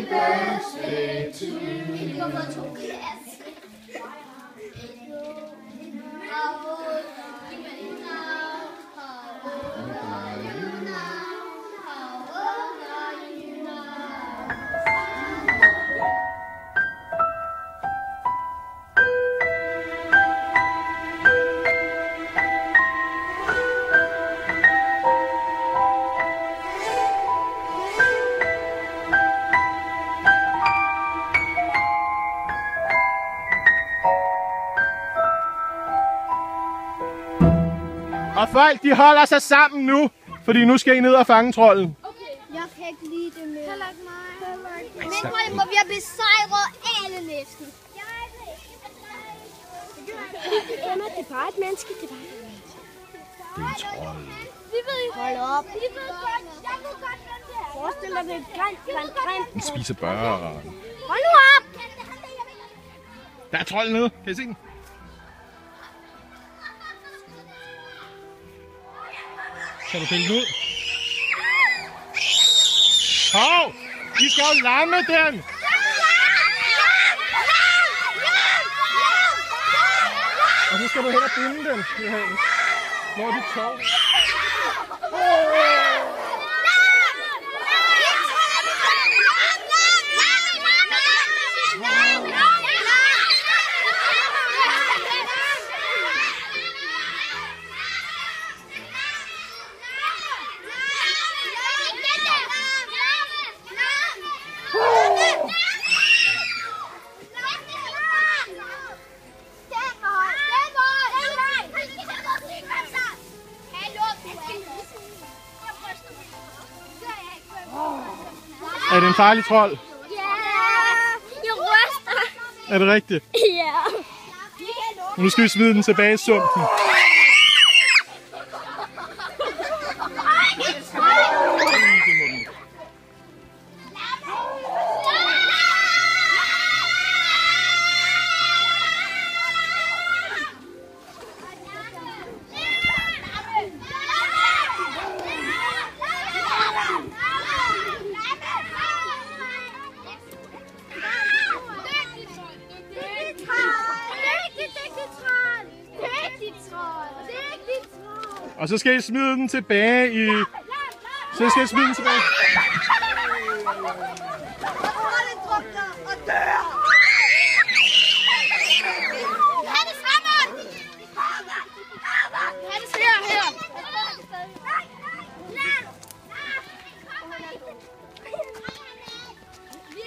birthday to you. Og folk, de holder sig sammen nu, fordi nu skal I ned og fange trolden. Okay. Jeg kan ikke lide det med. Heller ikke mig. Men hvor vi har besejret alle næsten. Emma, det er bare et menneske. Det er bare et menneske. Det er en trold. Vi ved ikke. Hold op. Vi ved godt. Jeg ved godt, hvem det er. Forestil dig, det er et grimt. Den spiser børn. Hold nu op. Der er trolden nede. Kan I se den? Kan du pille den ud? Hov! I skal jo lamme den! Og så skal du hen og binde den, Johannes. Hvor er dit tov? Er det en farlig trold? Ja, jeg ryster. Er det rigtigt? Ja. Nu skal vi smide den tilbage i sumpen. Og så skal I smide den tilbage i... Så skal I smide den tilbage.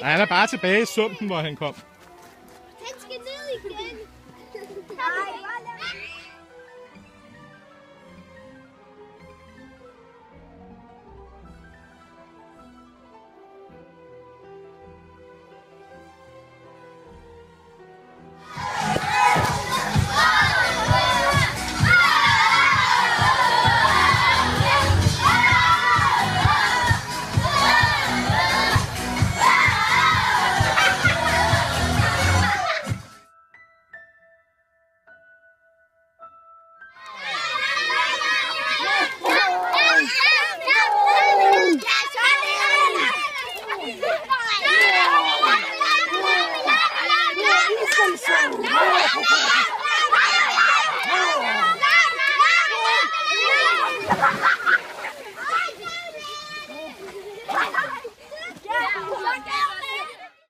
Nej, han er bare tilbage i sumpen, hvor han kom. Han skal ned igen.